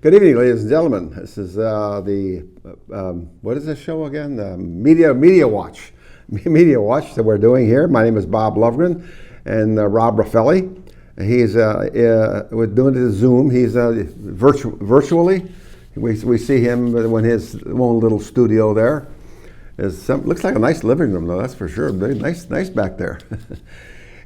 Good evening, ladies and gentlemen. This is what is this show again? Media Watch. Media Watch that we're doing here. My name is Bob Lovegren, and Rob Raffelli. He's we're doing it Zoom. He's virtually. We see him in his own little studio there. Looks like a nice living room, though. That's for sure. Very nice back there.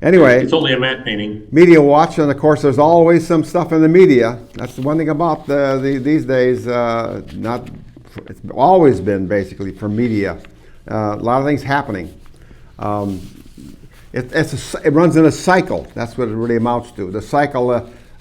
Anyway, it's only a matte painting. Media Watch, and of course, there's always some stuff in the media. That's the one thing about these days. It's always been basically for media. A lot of things happening. It runs in a cycle. That's what it really amounts to. The cycle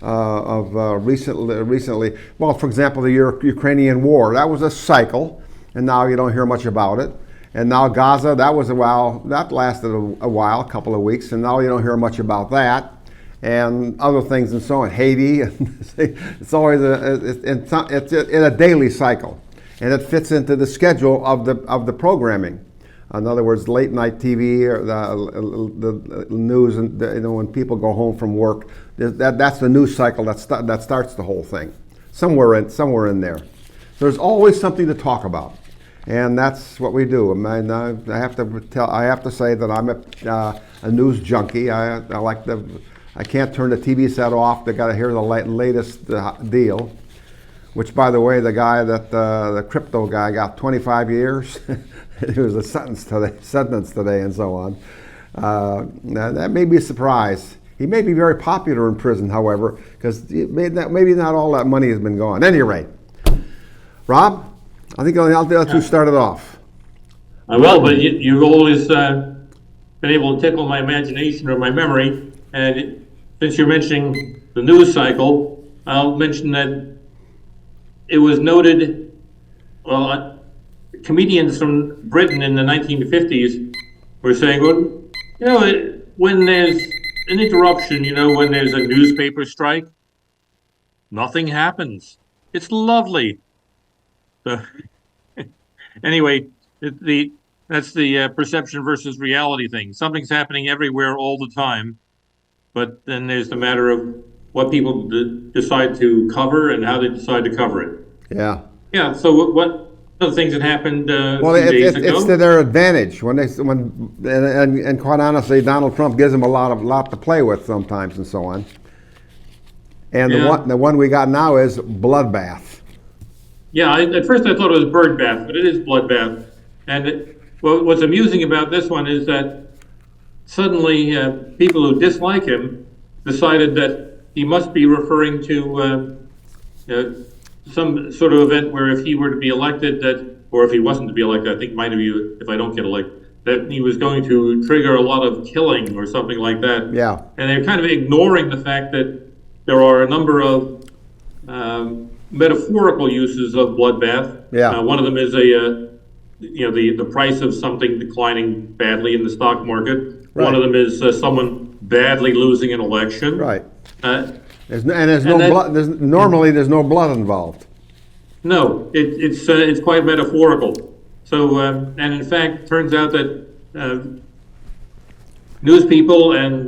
of recently. Well, for example, the Ukrainian war. That was a cycle, and now you don't hear much about it. And now Gaza, that was a while, that lasted a while, a couple of weeks, and now you don't hear much about that, and other things and so on. Haiti, it's always it's in a daily cycle, and it fits into the schedule of the programming. In other words, late night TV or the news, and when people go home from work, that's the news cycle that starts the whole thing. Somewhere in there, there's always something to talk about. And that's what we do. I mean, I have to say that I'm a news junkie. I can't turn the TV set off. They got to hear the latest deal. Which, by the way, the guy the crypto guy got 25 years. It was a sentence today, and so on. That may be a surprise. He may be very popular in prison, however, because maybe not all that money has been gone. At any rate, Rob, I think I'll let you start it off. I will, but you've always been able to tickle my imagination or my memory. And since you're mentioning the news cycle, I'll mention that it was noted, comedians from Britain in the 1950s were saying, well, when there's an interruption, when there's a newspaper strike, nothing happens. It's lovely. So, anyway, that's the perception versus reality thing. Something's happening everywhere all the time, but then there's the matter of what people decide to cover and how they decide to cover it. Yeah. Yeah. So what other things that happened days ago? It's to their advantage and quite honestly, Donald Trump gives them a lot to play with sometimes and so on. And the one we got now is bloodbath. Yeah, at first I thought it was birdbath, but it is bloodbath. And what's amusing about this one is that suddenly people who dislike him decided that he must be referring to some sort of event where if he were to be elected, or if he wasn't to be elected, I think might be if I don't get elected, that he was going to trigger a lot of killing or something like that. Yeah. And they're kind of ignoring the fact that there are a number of metaphorical uses of bloodbath. Yeah. One of them is the price of something declining badly in the stock market. Right. One of them is someone badly losing an election. Right. There's no blood involved. No, it's quite metaphorical. So and in fact, it turns out that news people and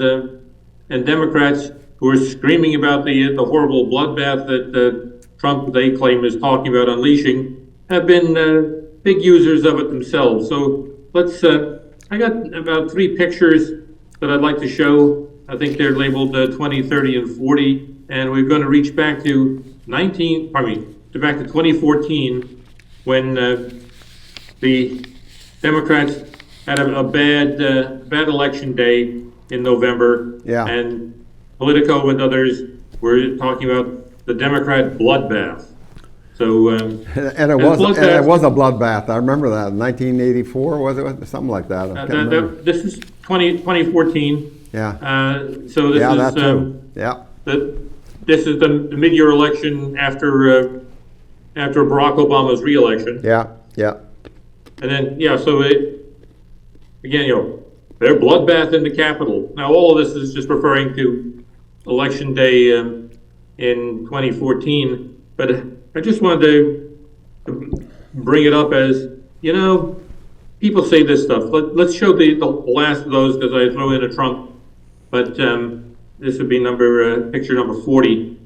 Democrats who are screaming about the horrible bloodbath that Trump, they claim, is talking about unleashing, have been big users of it themselves. So I got about 3 pictures that I'd like to show. I think they're labeled 20, 30, and 40, and we're going to reach back to 2014 when the Democrats had a bad election day in November, and Politico and others were talking about the Democrat bloodbath. So and it was a bloodbath. I remember that in 1984, was it something like that? This is 2014. Yeah. So this is that too. This is the mid-year election after Barack Obama's re-election. Yeah. And then so they're bloodbath in the Capitol. Now all of this is just referring to election day in 2014, but I just wanted to bring it up as, people say this stuff. Let's show the last of those because I throw in a Trump, but this would be picture number 40.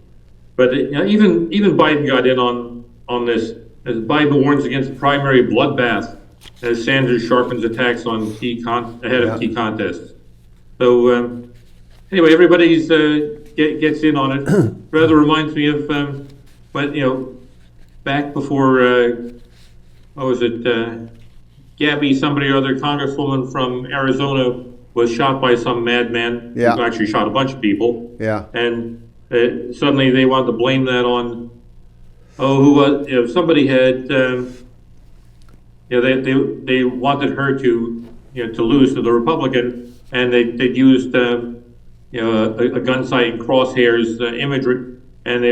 But even Biden got in on this, as Biden warns against primary bloodbath as Sanders sharpens attacks on ahead of key contests. So anyway, everybody's gets in on it. Rather reminds me of back before what was it? Gabby, somebody or other, congresswoman from Arizona, was shot by some madman who actually shot a bunch of people. Yeah. And suddenly they wanted to blame that on, somebody had, they wanted her to lose to the Republican, and they'd used, a gun sight and crosshairs imagery, and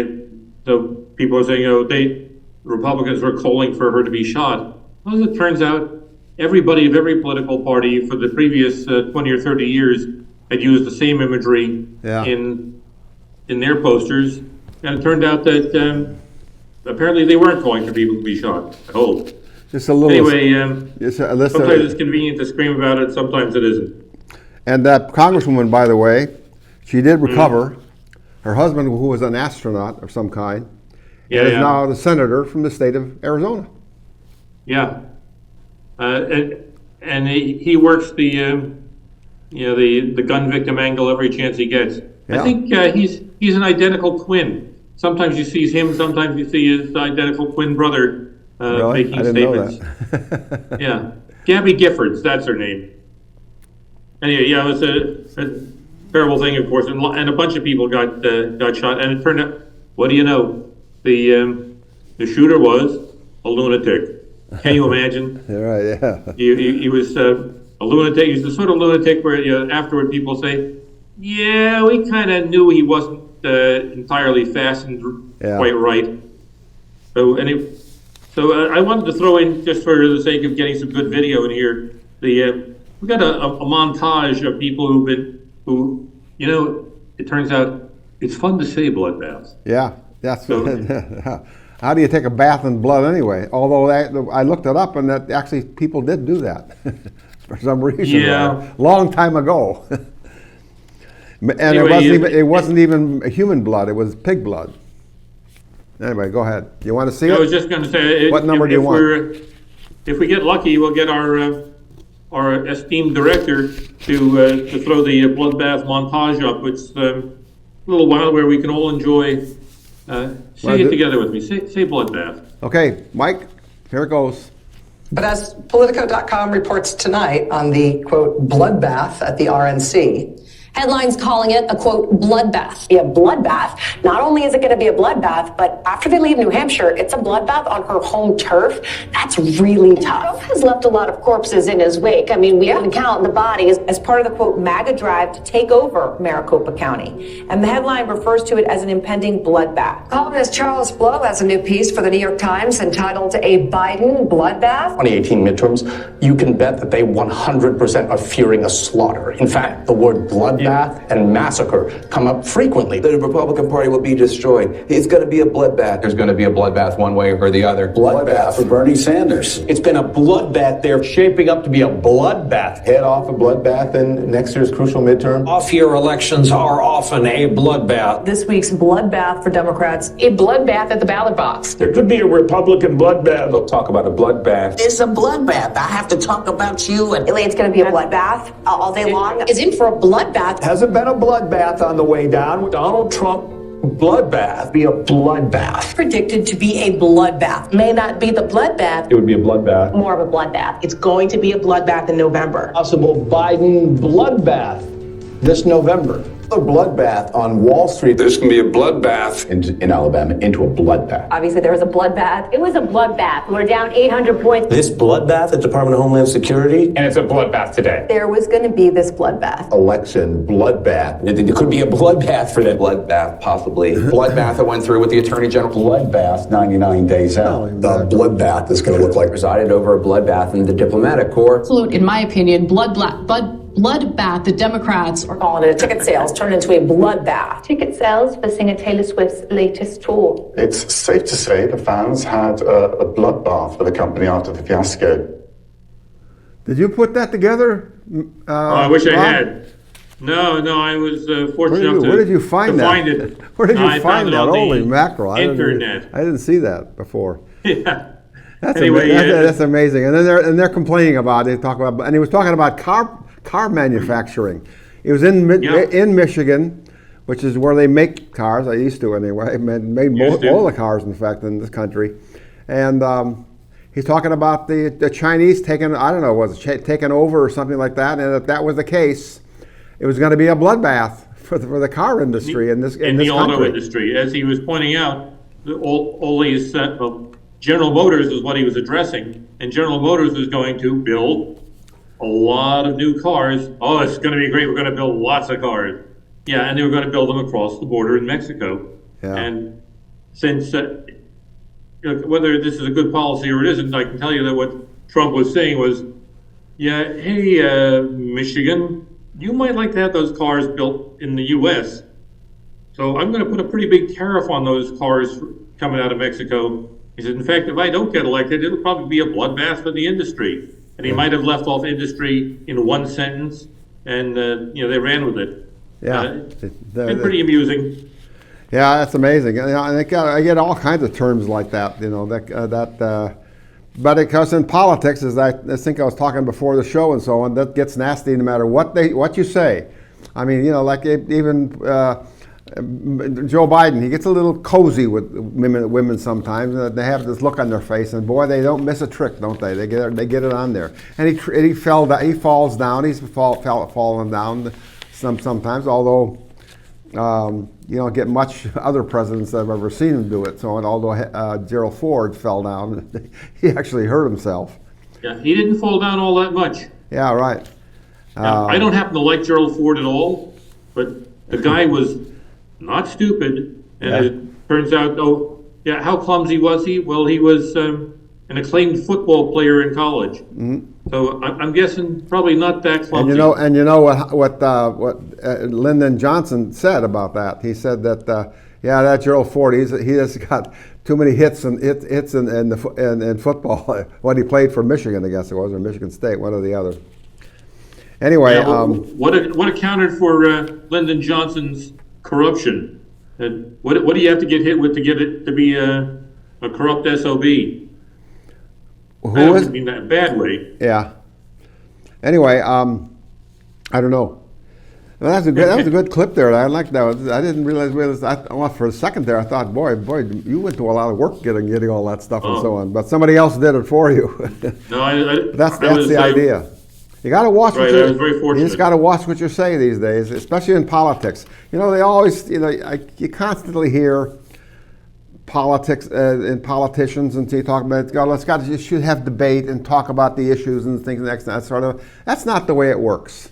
the people were saying, Republicans were calling for her to be shot. Well, as it turns out, everybody of every political party for the previous 20 or 30 years had used the same imagery in their posters, and it turned out that apparently they weren't calling for people to be shot. I hope. Just a little. Anyway, sometimes it's convenient to scream about it. Sometimes it isn't. And that congresswoman, by the way, she did recover. Her husband, who was an astronaut of some kind, is now the senator from the state of Arizona. Yeah. And he works the gun victim angle every chance he gets. Yeah. I think he's an identical twin. Sometimes you see him, sometimes you see his identical twin brother making statements. Know that. Yeah, Gabby Giffords, that's her name. Anyway, it was a terrible thing, of course, and a bunch of people got shot. And it turned out, what do you know? The shooter was a lunatic. Can you imagine? Right, yeah. He was a lunatic. He's the sort of lunatic where afterward people say, yeah, we kind of knew he wasn't entirely fastened quite right. So I wanted to throw in, just for the sake of getting some good video in here, we got a montage of people it turns out it's fun to say bloodbath. Yeah, that's How do you take a bath in blood anyway? Although I looked it up, and that actually people did do that for some reason. Yeah, long time ago. And anyway, it wasn't even human blood; it was pig blood. Anyway, go ahead. You want to see it? I was just going to say, what number do you want? If we get lucky, we'll get our esteemed director to throw the bloodbath montage up. It's a little while where we can all enjoy. Say it together with me. Say bloodbath. Okay, Mike, here it goes. But as Politico.com reports tonight on the, quote, bloodbath at the RNC, headlines calling it a, quote, bloodbath. Be a bloodbath. Not only is it going to be a bloodbath, but after they leave New Hampshire, it's a bloodbath on her home turf. That's really tough. Trump has left a lot of corpses in his wake. I mean, we can count the bodies as part of the, quote, MAGA drive to take over Maricopa County. And the headline refers to it as an impending bloodbath. Columnist Charles Blow has a new piece for the New York Times entitled A Biden Bloodbath. 2018 midterms, you can bet that they 100% are fearing a slaughter. In fact, the word bloodbath and massacre come up frequently. The Republican Party will be destroyed. It's going to be a bloodbath. There's going to be a bloodbath one way or the other. Bloodbath for Bernie Sanders. It's been a bloodbath. They're shaping up to be a bloodbath. Head off a bloodbath in next year's crucial midterm. Off-year elections are often a bloodbath. This week's bloodbath for Democrats. A bloodbath at the ballot box. There could be a Republican bloodbath. They'll talk about a bloodbath. It's a bloodbath. I have to talk about you. And it's going to be a bloodbath all day long. Is in for a bloodbath. Hasn't been a bloodbath on the way down. Donald Trump, bloodbath. Be a bloodbath. Predicted to be a bloodbath. May not be the bloodbath. It would be a bloodbath. More of a bloodbath. It's going to be a bloodbath in November. Possible Biden bloodbath this November. A bloodbath on Wall Street. There's going to be a bloodbath in Alabama, into a bloodbath. Obviously, there was a bloodbath. It was a bloodbath. We're down 800 points. This bloodbath at Department of Homeland Security. And it's a bloodbath today. There was going to be this bloodbath. Election bloodbath. There could be a bloodbath for that. Bloodbath, possibly. Bloodbath that went through with the Attorney General. Bloodbath 99 days out. The bloodbath is going to look like. Presided over a bloodbath in the diplomatic corps. Absolute, in my opinion, bloodbath. The Democrats are calling it a ticket sales turned into a bloodbath. Ticket sales for singer Taylor Swift's latest tour. It's safe to say the fans had a bloodbath for the company after the fiasco. Did you put that together? I wish I had. No, I was fortunate enough Where did you find to that? find it. Where did you I find found it that? on Holy the mackerel! internet. I didn't see that before. Yeah. That's Anyway, that's amazing. And then they're complaining about it. And he was talking about car manufacturing. It was in Michigan, which is where they make cars. I used to anyway. Made all the cars, in fact, in this country. And he's talking about the Chinese taking, I don't know, taking over or something like that. And if that was the case, it was going to be a bloodbath for the car industry in this the auto country. industry. As he was pointing out, all these General Motors is what he was addressing, and General Motors is going to build a lot of new cars. Oh, it's going to be great. We're going to build lots of cars. Yeah, and they were going to build them across the border in Mexico. Yeah. And since whether this is a good policy or it isn't, I can tell you that what Trump was saying was, yeah, hey, Michigan, you might like to have those cars built in the U.S., so I'm going to put a pretty big tariff on those cars coming out of Mexico. He said, in fact, if I don't get elected, it'll probably be a bloodbath for the industry. And he might have left off industry in one sentence, and they ran with it. Yeah, it's pretty amusing. Yeah, that's amazing. And I get all kinds of terms like that. But because in politics, as I think I was talking before the show and so on, that gets nasty no matter what you say. I mean, like even Joe Biden, he gets a little cozy with women sometimes. They have this look on their face, and boy, they don't miss a trick, don't they? They get it on there. And he falls down. He's fallen down sometimes, although you don't get much other presidents that I've ever seen him do it. So, and although Gerald Ford fell down, he actually hurt himself. Yeah, he didn't fall down all that much. Yeah, right. I don't happen to like Gerald Ford at all, but the guy was not stupid, and it turns out, how clumsy was he? Well, he was an acclaimed football player in college. Mm-hmm. So I'm guessing probably not that clumsy. And you know what Lyndon Johnson said about that? He said that that Gerald Ford, he has got too many hits in football. When he played for Michigan, I guess it was, or Michigan State, one or the other. Anyway, what accounted for Lyndon Johnson's corruption? What do you have to get hit with to get it to be a corrupt SOB? I don't mean that in a bad way. Yeah. Anyway, I don't know. Well, that was a good clip there. I liked that. I didn't realize for a second there. I thought, boy, you went to a lot of work getting all that stuff and so on. But somebody else did it for you. No, that's the idea. You got to watch what you. I was very fortunate. You just got to watch what you say these days, especially in politics. They always, you constantly hear politics and politicians, and you talk about you should have debate and talk about the issues and things next. That's not the way it works.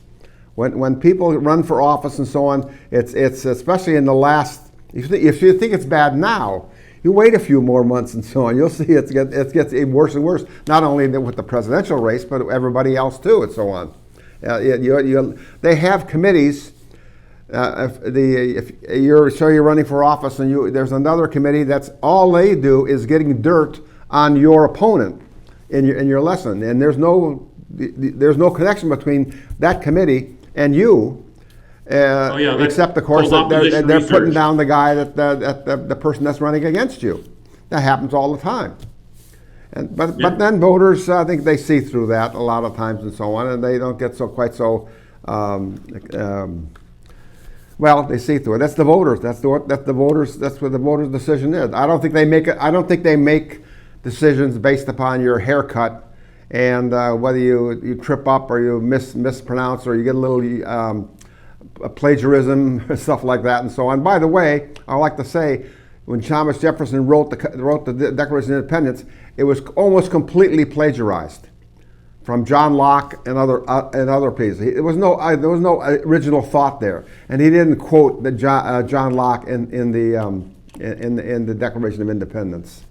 When people run for office and so on, it's especially in the last. If you think it's bad now, you wait a few more months and so on. You'll see it gets worse and worse. Not only with the presidential race, but everybody else too, and so on. They have committees. If you're running for office and there's another committee that's all they do is getting dirt on your opponent in your lesson, and there's no connection between that committee and you. Except, of course, that they're putting down the guy the person that's running against you. That happens all the time. But then voters, I think they see through that a lot of times and so on, and they don't get quite so. They see through it. That's the voters. That's what the voters' decision is. I don't think they make decisions based upon your haircut and whether you trip up or you mispronounce or you get a little. Plagiarism, stuff like that, and so on. By the way, I like to say, when Thomas Jefferson wrote the Declaration of Independence, it was almost completely plagiarized from John Locke and other pieces. There was no original thought there, and he didn't quote the John Locke in the Declaration of Independence.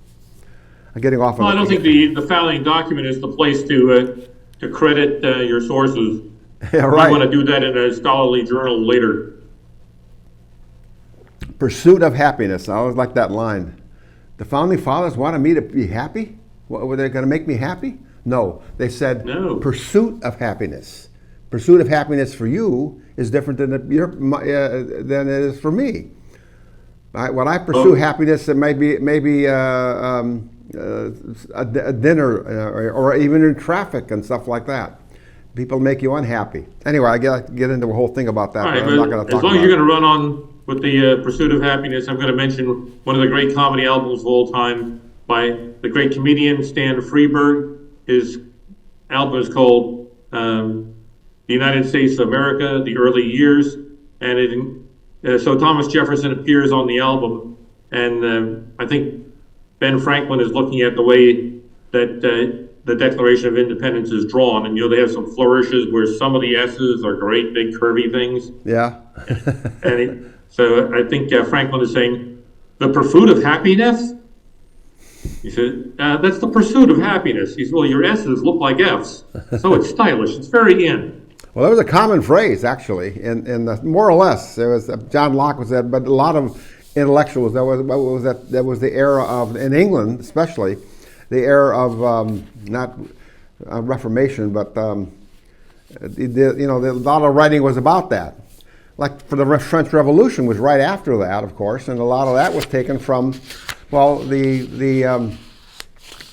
I'm getting off. Well, I don't think the founding document is the place to credit your sources. Yeah, right. I want to do that in a scholarly journal later. Pursuit of happiness. I always like that line. The founding fathers wanted me to be happy? Were they going to make me happy? No. They said pursuit of happiness. pursuit of happiness for you is different than than it is for me. When I pursue happiness, it may be a dinner or even in traffic and stuff like that. People make you unhappy. Anyway, I get into a whole thing about that. All right, but I'm not going to talk as long about as you're going to run on with the pursuit of happiness, I'm going to mention one of the great comedy albums of all time by the great comedian Stan Freberg. His album is called The United States of America, The Early Years. And so Thomas Jefferson appears on the album. And I think Ben Franklin is looking at the way that the Declaration of Independence is drawn. And, they have some flourishes where some of the S's are great, big, curvy things. Yeah. So I think Franklin is saying, the pursuit of happiness? He said, that's the pursuit of happiness. He said, well, your S's look like F's. So it's stylish. It's very in. Well, that was a common phrase, actually, in more or less. There was John Locke was that, but a lot of intellectuals. That was the era of, in England especially, the era of not Reformation, but a lot of writing was about that. Like for the French Revolution was right after that, of course, and a lot of that was taken from, the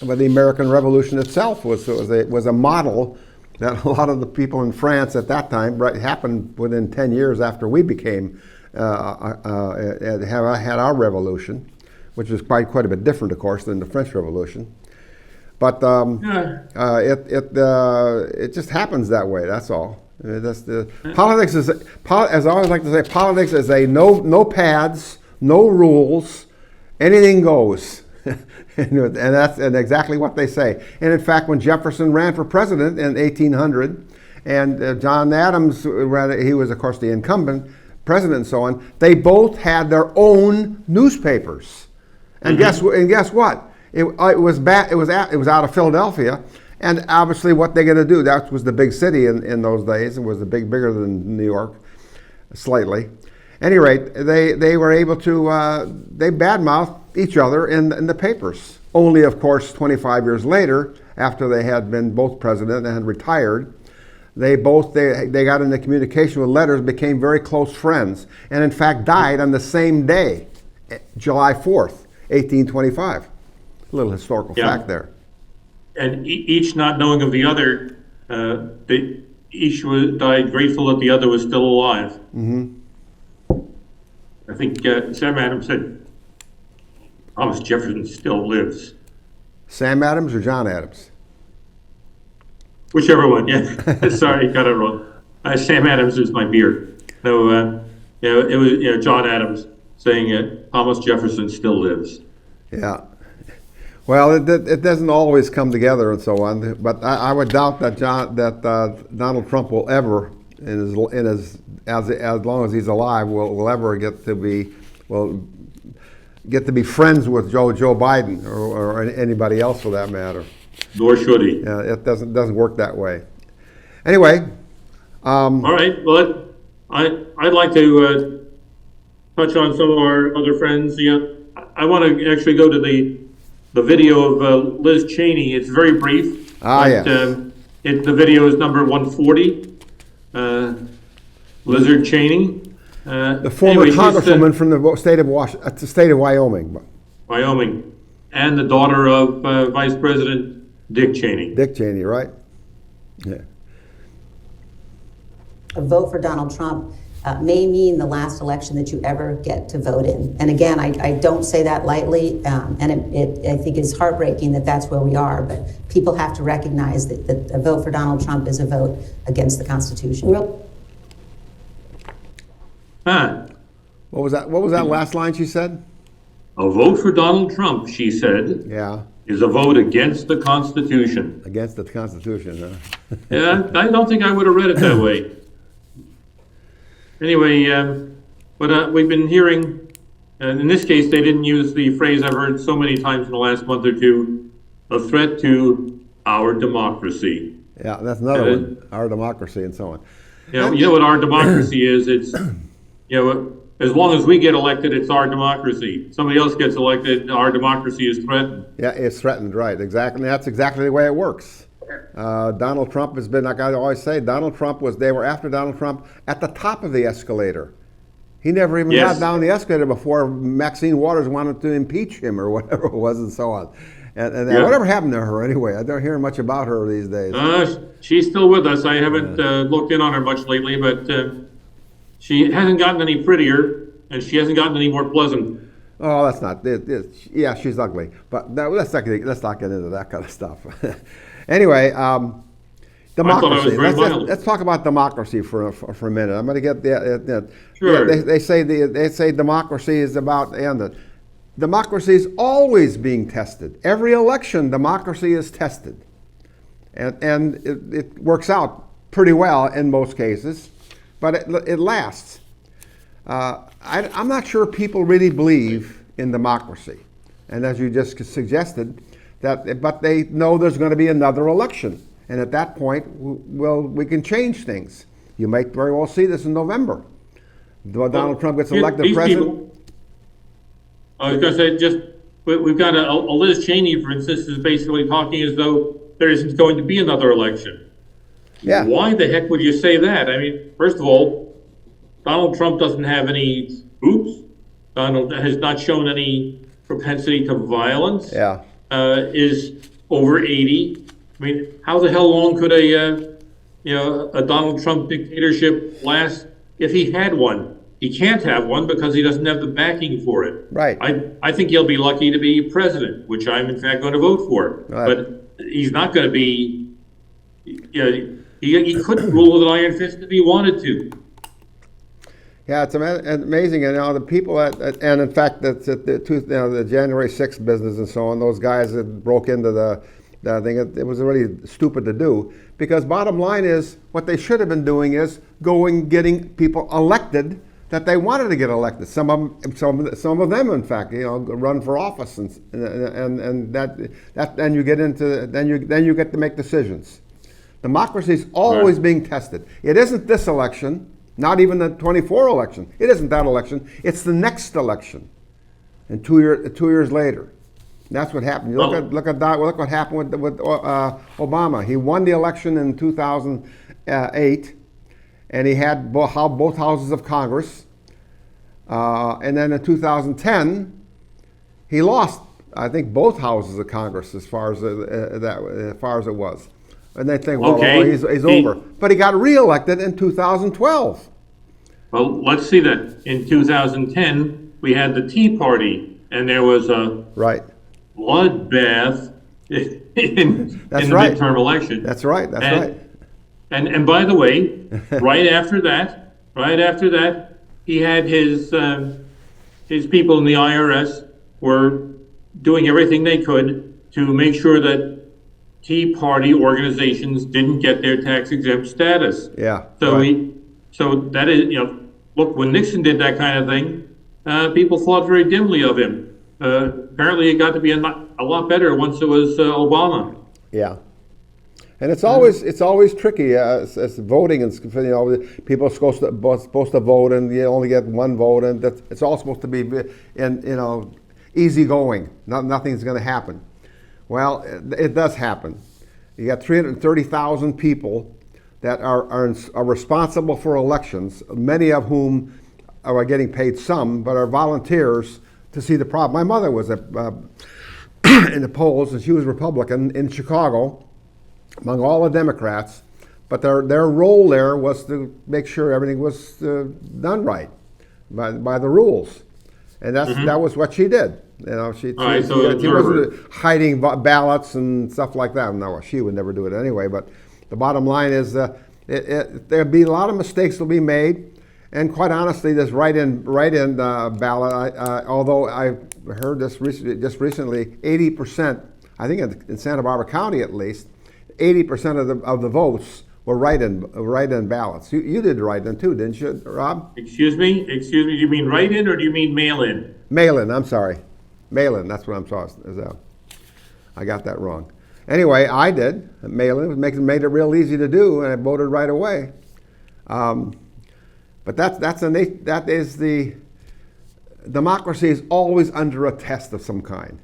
American Revolution itself was a model that a lot of the people in France at that time happened within 10 years after we became had our revolution, which was quite a bit different, of course, than the French Revolution. But it just happens that way. That's all. Politics is, as I always like to say, politics is a no pads, no rules, anything goes. and that's exactly what they say. And in fact, when Jefferson ran for president in 1800, and John Adams, he was of course the incumbent president and so on, they both had their own newspapers. And guess what? It was out of Philadelphia. And obviously what they're going to do, that was the big city in those days. It was bigger than New York, slightly. At any rate, they were able to, they badmouthed each other in the papers. Only, of course, 25 years later, after they had been both president and had retired, they got into communication with letters, became very close friends, and in fact died on the same day, July 4th, 1825. A little historical fact there. And each not knowing of the other, each died grateful that the other was still alive. Mm-hmm. I think Sam Adams said, Thomas Jefferson still lives. Sam Adams or John Adams? Whichever one, yeah. Sorry, got it wrong. Sam Adams is my beard. No, it was John Adams saying Thomas Jefferson still lives. Yeah. Well, it doesn't always come together and so on, but I would doubt that Donald Trump will ever, as long as he's alive, will ever get to be friends with Joe Biden or anybody else for that matter. Nor should he. Yeah, it doesn't work that way. Anyway. All right. Well, I'd like to touch on some of our other friends. I want to actually go to the video of Liz Cheney. It's very brief. Yes. The video is number 140. Lizard Cheney. The former congresswoman from the state of Wyoming. Wyoming. And the daughter of Vice President Dick Cheney. Dick Cheney, right? Yeah. A vote for Donald Trump may mean the last election that you ever get to vote in. And again, I don't say that lightly, and I think it's heartbreaking that that's where we are, but people have to recognize that a vote for Donald Trump is a vote against the Constitution. What was that last line she said? A vote for Donald Trump, she said, is a vote against the Constitution. Against the Constitution, huh? Yeah, I don't think I would have read it that way. Anyway, but we've been hearing, in this case, they didn't use the phrase I've heard so many times in the last month or two, a threat to our democracy. Yeah, that's another one, our democracy and so on. You know what our democracy is? It's, as long as we get elected, it's our democracy. Somebody else gets elected, our democracy is threatened. Yeah, it's threatened, right, exactly. That's exactly the way it works. Donald Trump has been, like I always say, they were after Donald Trump at the top of the escalator. He never even Yes. got down the escalator before Maxine Waters wanted to impeach him or whatever it was and so on. And Yeah. whatever happened to her anyway? I don't hear much about her these days. She's still with us. I haven't looked in on her much lately, but she hasn't gotten any prettier, and she hasn't gotten any more pleasant. Oh, that's not. Yeah, she's ugly. But let's not get into that kind of stuff. Anyway, democracy. Let's talk about democracy for a minute. I'm going to get the. Sure. Yeah, they say democracy is about and democracy is always being tested. Every election, democracy is tested, and it works out pretty well in most cases, but it lasts. I'm not sure people really believe in democracy, and as you just suggested, but they know there's going to be another election, and at that point, we can change things. You might very well see this in November. Donald Trump gets elected president. I was going to say, we've got a Liz Cheney, for instance, is basically talking as though there isn't going to be another election. Yeah. Why the heck would you say that? I mean, first of all, Donald Trump doesn't have any oops. Donald has not shown any propensity to violence. Yeah. Is over 80. I mean, how the hell long could a Donald Trump dictatorship last if he had one? He can't have one because he doesn't have the backing for it. Right. I think he'll be lucky to be president, which I'm in fact going to vote for. Right. But he's not going to be. He couldn't rule with an iron fist if he wanted to. Yeah, it's amazing, and the people and in fact, the January 6th business and so on. Those guys that broke into the thing. It was really stupid to do because bottom line is what they should have been doing is getting people elected that they wanted to get elected. Some of them, in fact, run for office, and then you get into then you get to make decisions. Democracy is always being tested. It isn't this election. Not even the 24 election. It isn't that election. It's the next election, and 2 years later. That's what happened. Look what happened with Obama. He won the election in 2008, and he had both houses of Congress. And then in 2010, he lost, I think, both houses of Congress as far as it was. And they think, well, he's over. But he got reelected in 2012. Well, let's see that. In 2010, we had the Tea Party, and there was a bloodbath in the midterm election. That's right. And by the way, right after that, he had his people in the IRS were doing everything they could to make sure that Tea Party organizations didn't get their tax exempt status. Yeah. So that is, look, when Nixon did that kind of thing, people thought very dimly of him. Apparently, it got to be a lot better once it was Obama. Yeah. And it's always tricky as voting, and people are supposed to vote, and you only get one vote, and it's all supposed to be easy going. Nothing's going to happen. Well, it does happen. You got 330,000 people that are responsible for elections, many of whom are getting paid some, but are volunteers to see the problem. My mother was in the polls, and she was Republican in Chicago, among all the Democrats, but their role there was to make sure everything was done right by the rules, and that was what she did. She wasn't hiding ballots and stuff like that. No, she would never do it anyway. But the bottom line is there'll be a lot of mistakes will be made, and quite honestly, this write-in ballot. Although I heard this just recently, 80%. I think in Santa Barbara County at least, 80% of the votes were write-in ballots. You did write-in too, didn't you, Rob? Excuse me. Do you mean write-in or do you mean mail-in? Mail-in. I'm sorry. Mail-in, that's what I'm sorry. I got that wrong. Anyway, I did. Mail-in made it real easy to do, and I voted right away. But that is the democracy is always under a test of some kind.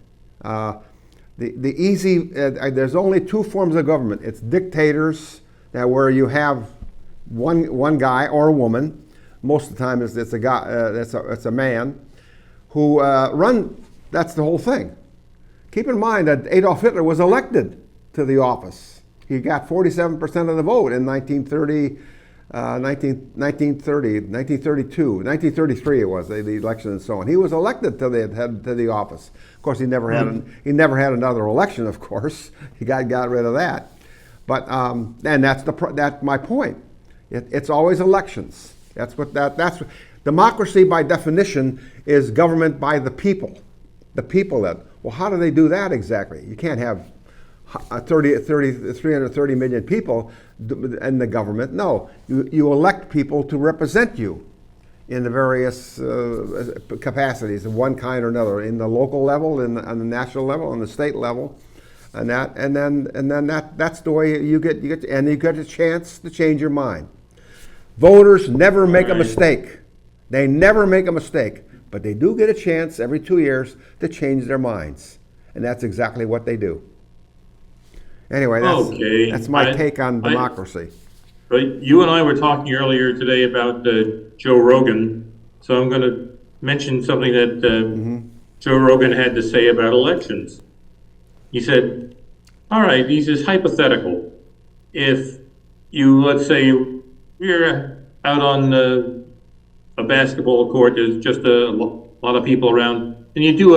The easy, there's only two forms of government. It's dictators, that where you have one guy or a woman. Most of the time, it's a guy. It's a man who run. That's the whole thing. Keep in mind that Adolf Hitler was elected to the office. He got 47% of the vote in 1930, 1932, 1933 it was, the election and so on. He was elected to the office. Of course, he never had another election, of course. He got rid of that. But, and that's my point. It's always elections. That's democracy by definition is government by the people. The people well, how do they do that exactly? You can't have 330 million people in the government. No, you elect people to represent you in the various capacities of one kind or another, in the local level, on the national level, on the state level, and then that's the way you get a chance to change your mind. Voters never make a mistake. They never make a mistake, but they do get a chance every 2 years to change their minds, and that's exactly what they do. Anyway, that's my take on democracy. Right. You and I were talking earlier today about Joe Rogan, so I'm going to mention something that Joe Rogan had to say about elections. He said, all right, these is hypothetical. If you, let's say, you're out on a basketball court, there's just a lot of people around, and you do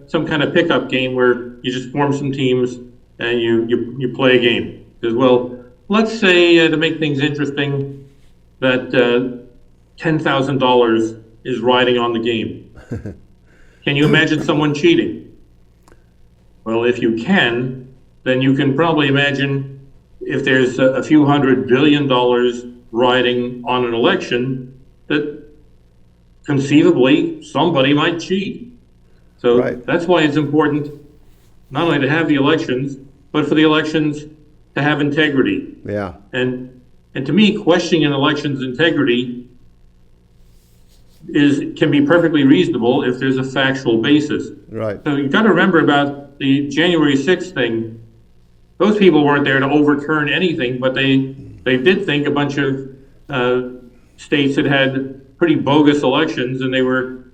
some kind of pickup game where you just form some teams and you play a game. As well, let's say to make things interesting, that $10,000 is riding on the game. Can you imagine someone cheating? Well, if you can, then you can probably imagine if there's a few $100 billion riding on an election, that conceivably somebody might cheat. So that's why it's important not only to have the elections, but for the elections to have integrity. Yeah. And to me, questioning an election's integrity can be perfectly reasonable if there's a factual basis. Right. So you've got to remember about the January 6th thing. Those people weren't there to overturn anything, but they did think a bunch of states had pretty bogus elections, and they were,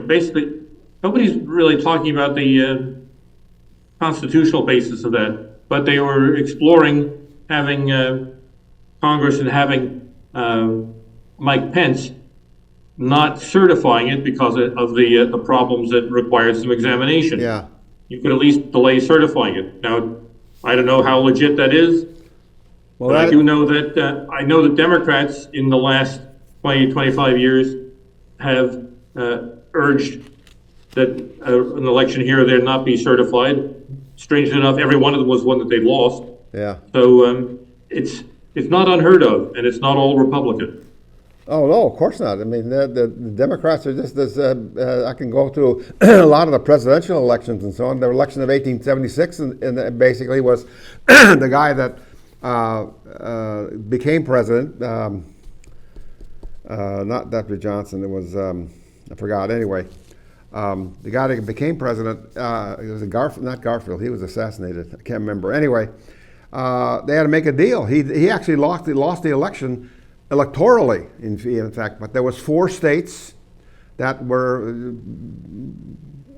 basically, nobody's really talking about the constitutional basis of that, but they were exploring having Congress and having Mike Pence not certifying it because of the problems that required some examination. Yeah. You could at least delay certifying it. Now, I don't know how legit that is, but I do know that I know that Democrats in the last 20, 25 years have urged that an election here or there not be certified. Strangely enough, every one of them was one that they lost. Yeah. So it's not unheard of, and it's not all Republican. Oh no, of course not. I mean, the Democrats are just as. I can go through a lot of the presidential elections and so on. The election of 1876, and basically was the guy that became president. Not Dr. Johnson. It was I forgot. Anyway, the guy that became president. It was not Garfield. He was assassinated. I can't remember. Anyway, they had to make a deal. He actually lost the election electorally, in fact, but there was 4 states that were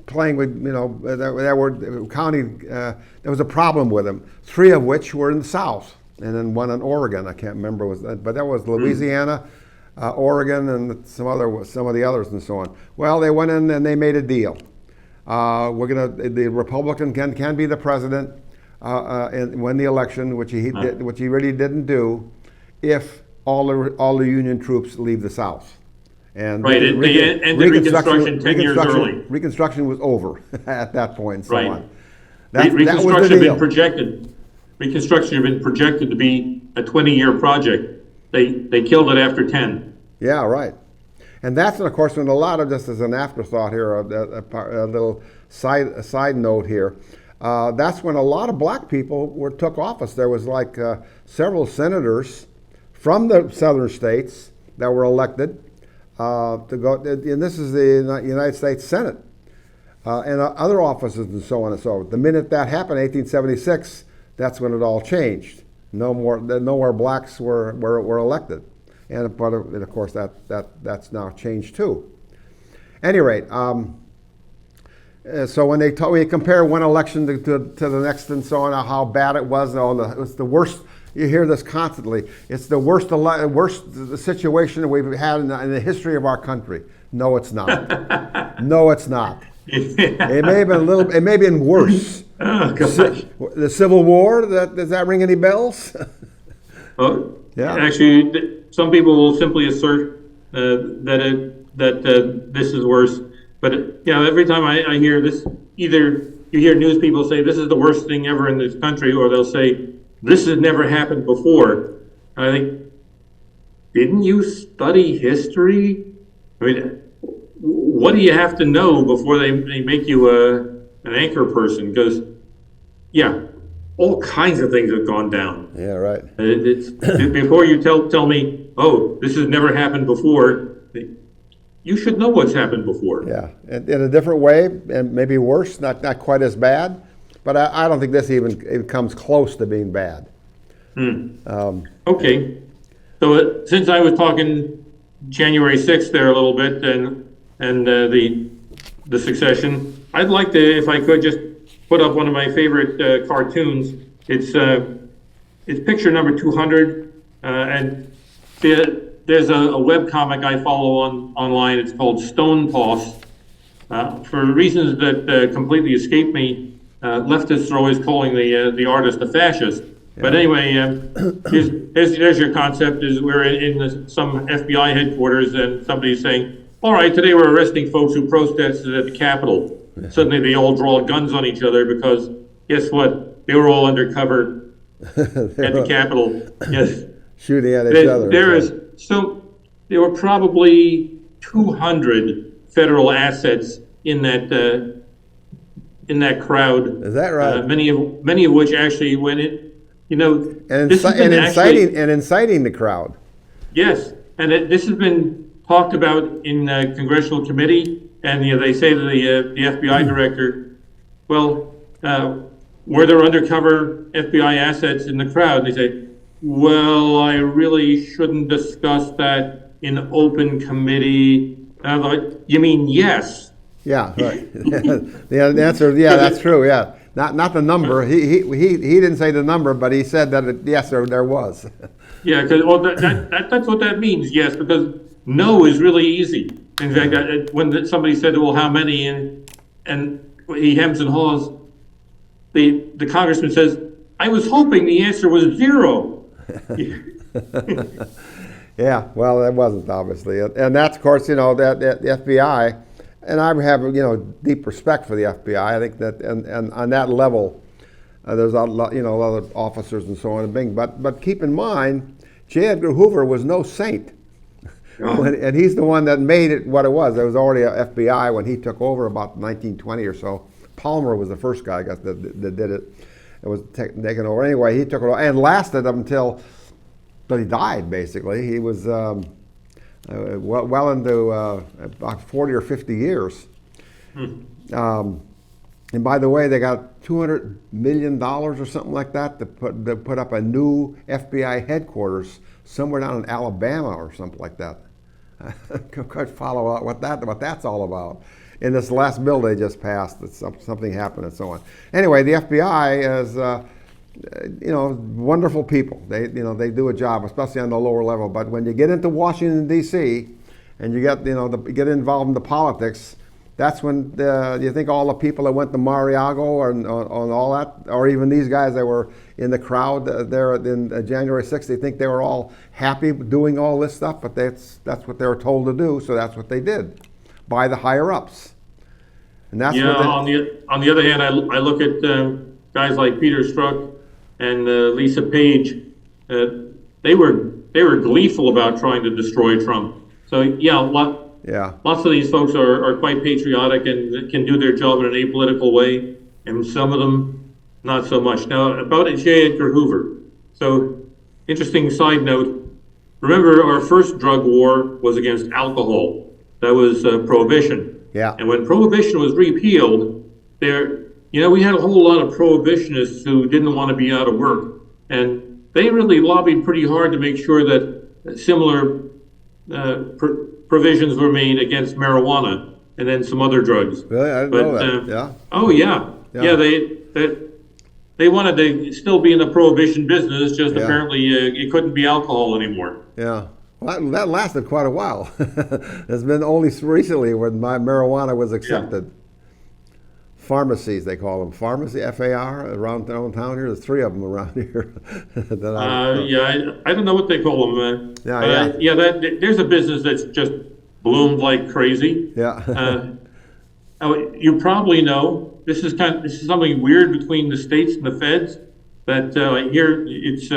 playing with, there were counting, there was a problem with them, 3 of which were in the South, and then 1 in Oregon, I can't remember, but that was Louisiana, Oregon, and some of the others and so on. Well, they went in and they made a deal. The Republican can be the president and win the election, which he really didn't do, if all the Union troops leave the South. And right, they ended Reconstruction 10 years early. Reconstruction was over at that point, and so on. Reconstruction had been projected to be a 20-year project. They killed it after 10. Yeah, right. And that's, of course, when a lot of, just as an afterthought here, a little side note here, that's when a lot of black people took office. There was like several senators from the southern states that were elected to go, and this is the United States Senate. and other offices and so on and so on. The minute that happened, 1876, that's when it all changed. No more blacks were elected, and of course that's now changed too. At any rate, so when we compare one election to the next and so on, how bad it was, it's the worst. You hear this constantly. It's the worst situation we've had in the history of our country. No, it's not. No, it's not. It may have been it may have been worse. Oh, gosh. The Civil War. Does that ring any bells? Well, yeah. Actually, some people will simply assert that this is worse. But every time I hear this, either you hear news people say this is the worst thing ever in this country, or they'll say this has never happened before. I think, didn't you study history? I mean, what do you have to know before they make you an anchor person? Because, all kinds of things have gone down. Yeah, right. Before you tell me, oh, this has never happened before, you should know what's happened before. Yeah, in a different way, and maybe worse, not quite as bad, but I don't think this even comes close to being bad. Okay, so since I was talking January 6th there a little bit, and the succession, I'd like to, if I could, just put up one of my favorite cartoons. It's picture number 200, and there's a web comic I follow online. It's called Stone Toss. For reasons that completely escape me, leftists are always calling the artist a fascist. Yeah. But anyway, here's your concept: is we're in some FBI headquarters, and somebody's saying, "All right, today we're arresting folks who protested at the Capitol." Yeah. Suddenly, they all draw guns on each other because guess what? They were all undercover at the Capitol. Yes, shooting at each other. There were probably 200 federal assets in that crowd. Is that right? Many of which actually went in. And inciting the crowd. Yes, and this has been talked about in congressional committee, and they say to the FBI director, "Well, were there undercover FBI assets in the crowd?" And they say, "Well, I really shouldn't discuss that in open committee." And I thought, "You mean yes?" Yeah, right. The answer, that's true. Yeah. Not the number. He didn't say the number, but he said that yes, there was. Yeah, because that's what that means. Yes, because no is really easy. In fact, when somebody said, "Well, how many?" and he hems and haws, the congressman says, "I was hoping the answer was 0." Yeah, well, it wasn't obviously, and that's of course that the FBI. And I have deep respect for the FBI. I think that and on that level, there's a lot other officers and so on. But keep in mind, J. Edgar Hoover was no saint, and he's the one that made it what it was. There was already a FBI when he took over about 1920 or so. Palmer was the first guy, I guess, that did it. It was taken over anyway. He took it over and lasted until he died. Basically, he was. Well into about 40 or 50 years. And by the way, they got $200 million or something like that to put up a new FBI headquarters somewhere down in Alabama or something like that. Could follow out what that's all about. In this last bill they just passed, that something happened and so on. Anyway, the FBI is. Wonderful people. They do a job, especially on the lower level. But when you get into Washington D.C. and you get get involved in the politics, that's when you think all the people that went to Mar-a-Lago or on all that, or even these guys that were in the crowd there in January 6th, they think they were all happy doing all this stuff, but that's what they were told to do, so that's what they did by the higher ups. And that's on the other hand, I look at guys like Peter Strzok and Lisa Page. They were gleeful about trying to destroy Trump. So lots of these folks are quite patriotic and can do their job in an apolitical way, and some of them not so much. Now about J. Edgar Hoover. So interesting side note. Remember, our first drug war was against alcohol. That was prohibition. Yeah. And when prohibition was repealed, we had a whole lot of prohibitionists who didn't want to be out of work. And they really lobbied pretty hard to make sure that similar provisions were made against marijuana and then some other drugs. Really? I didn't know that. Yeah. Oh, yeah. Yeah, they wanted to still be in the prohibition business, just apparently it couldn't be alcohol anymore. Yeah. Well, that lasted quite a while. It's been only recently when my marijuana was accepted. Pharmacies, they call them. Pharmacy, F-A-R, around town here. There's 3 of them around here. I don't know what they call them. There's a business that's just bloomed like crazy. Yeah. You probably know, this is something weird between the states and the feds, that here it's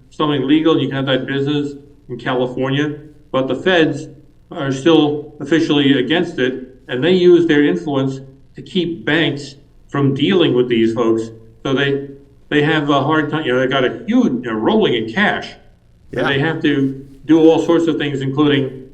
something legal and you can have that business in California, but the feds are still officially against it, and they use their influence to keep banks from dealing with these folks. So they have a hard time, they got a huge rolling in cash. Yeah. And they have to do all sorts of things, including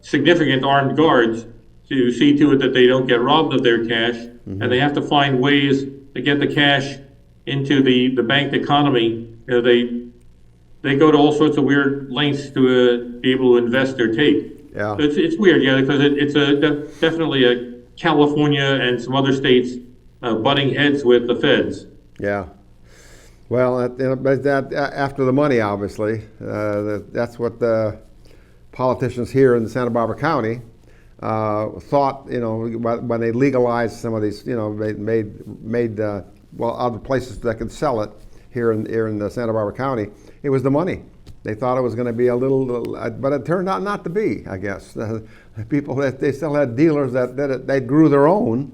significant armed guards to see to it that they don't get robbed of their cash. Mm-hmm. And they have to find ways to get the cash into the banked economy. They go to all sorts of weird lengths to be able to invest or take. Yeah. So it's weird, because it's definitely a California and some other states butting heads with the feds. Yeah. Well, but after the money, obviously, that's what the politicians here in Santa Barbara County thought. When they legalized some of these, made other places that could sell it here in the Santa Barbara County. It was the money. They thought it was going to be a little, but it turned out not to be. I guess people they still had dealers that they grew their own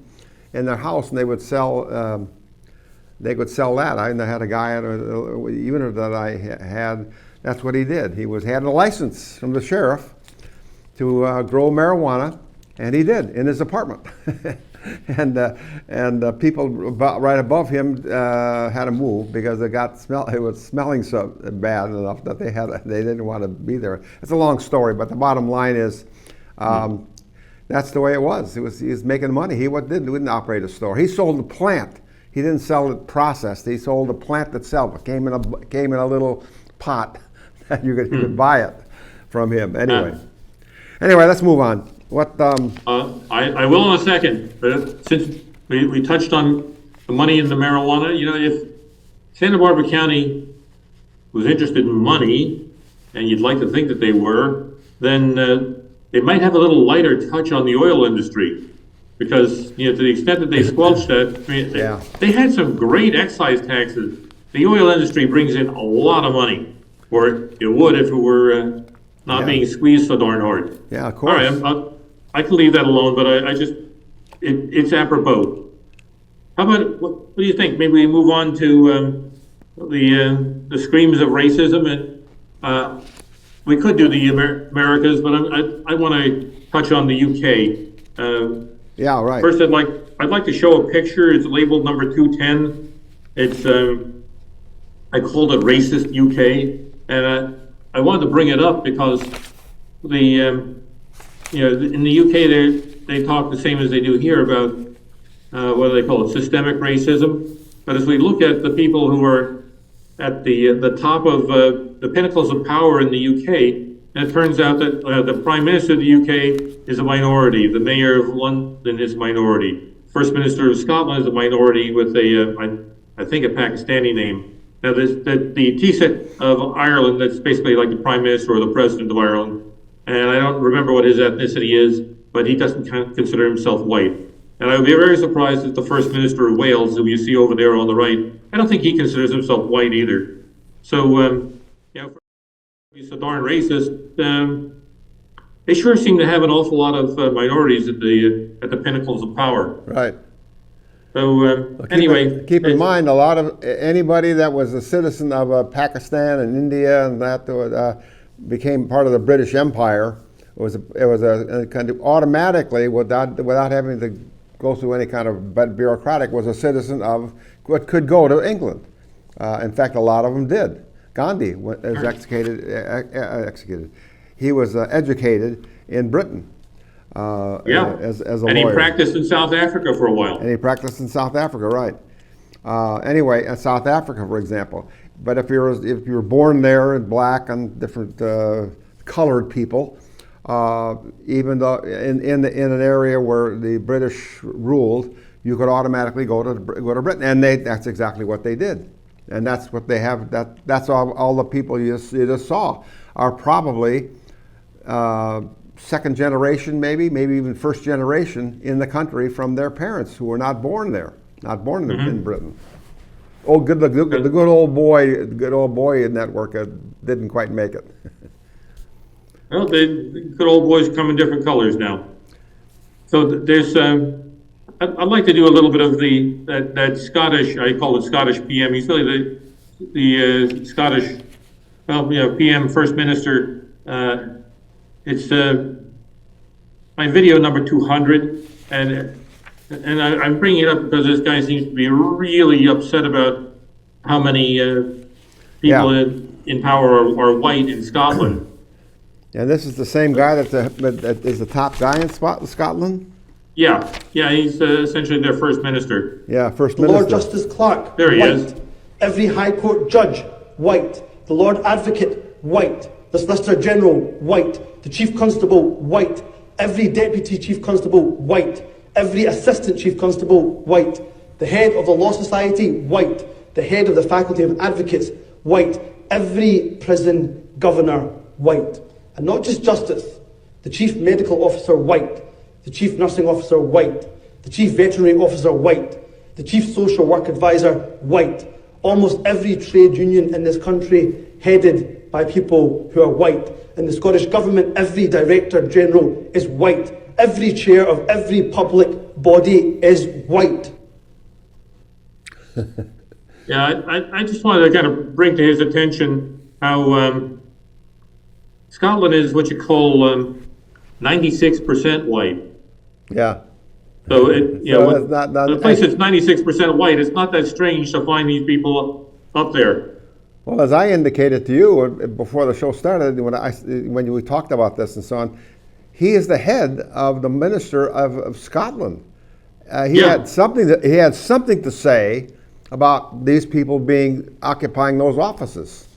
in their house, and they would sell. They could sell that. I had a guy at a unit that I had. That's what he did. He had a license from the sheriff to grow marijuana, and he did in his apartment. and people right above him had to move because it was smelling so bad enough that they didn't want to be there. It's a long story, but the bottom line is that's the way it was. He was making money. He didn't operate a store. He sold the plant. He didn't sell it processed. He sold the plant itself. It came in a little pot that you could buy it from him. Anyway, let's move on. What? I will in a second, but since we touched on the money in the marijuana, if Santa Barbara County was interested in money, and you'd like to think that they were, then they might have a little lighter touch on the oil industry. Because, to the extent that they squelched that, they had some great excise taxes. The oil industry brings in a lot of money, or it would if it were not being squeezed so darn hard. Yeah, of course. All right, I can leave that alone, but it's apropos. How about, what do you think? Maybe we move on to the screams of racism, and we could do the Americas, but I want to touch on the UK. Yeah, right. First, I'd like to show a picture. It's labeled number 210. It's I called it Racist UK, and I wanted to bring it up because in the UK they talk the same as they do here about what do they call it, systemic racism. But as we look at the people who are at the top of the pinnacles of power in the UK. And it turns out that the Prime Minister of the UK is a minority. The Mayor of London is a minority. First Minister of Scotland is a minority with I think a Pakistani name. Now, the Taoiseach of Ireland, that's basically like the Prime Minister or the President of Ireland. And I don't remember what his ethnicity is, but he doesn't consider himself white. And I would be very surprised if the First Minister of Wales, who you see over there on the right, I don't think he considers himself white either. So, he's so darn racist. They sure seem to have an awful lot of minorities at the pinnacles of power. Right. So keep in mind, a lot of anybody that was a citizen of Pakistan and India and that became part of the British Empire. It was a kind of automatically without having to go through any kind of bureaucratic, was a citizen of what could go to England. In fact, a lot of them did. Gandhi was executed. He was educated in Britain. as a and lawyer. he practiced in South Africa for a while. And he practiced in South Africa, right? Anyway, in South Africa, for example. But if you're born there and black and different colored people, even though in an area where the British ruled, you could automatically go to Britain, and that's exactly what they did, and that's what they have. That's all the people you just saw are probably second generation, maybe even first generation in the country from their parents who were not born there, not born in Britain. Oh, the good old boy network didn't quite make it. Well, the good old boys come in different colors now. So there's, I'd like to do a little bit of that Scottish, I call it Scottish PM. He's really the Scottish, PM, First Minister. It's my video number 200, and I'm bringing it up because this guy seems to be really upset about how many people in power are white in Scotland. And this is the same guy that is the top guy in Scotland? Yeah, he's essentially their First Minister. Yeah, First Minister. Minister. Lord Justice Clark, there he white. is. Every High Court judge, white. The Lord Advocate, white. The Solicitor General, white. The Chief Constable, white. Every Deputy Chief Constable, white. Every Assistant Chief Constable, white. The Head of the Law Society, white. The Head of the Faculty of Advocates, white. Every Prison Governor, white. And not just Justice, the Chief Medical Officer, white, the Chief Nursing Officer, white, the Chief Veterinary Officer, white, the Chief Social Work Advisor, white, almost every trade union in this country headed by people who are white. In the Scottish Government, every Director General is white. Every chair of every public body is white. Yeah, I just wanted to kind of bring to his attention how Scotland is what you call 96% white. Yeah. So the place that's 96% white, it's not that strange to find these people up there. Well, as I indicated to you before the show started, when we talked about this and so on, he is the head of the Minister of Scotland. He had something to say about these people occupying those offices.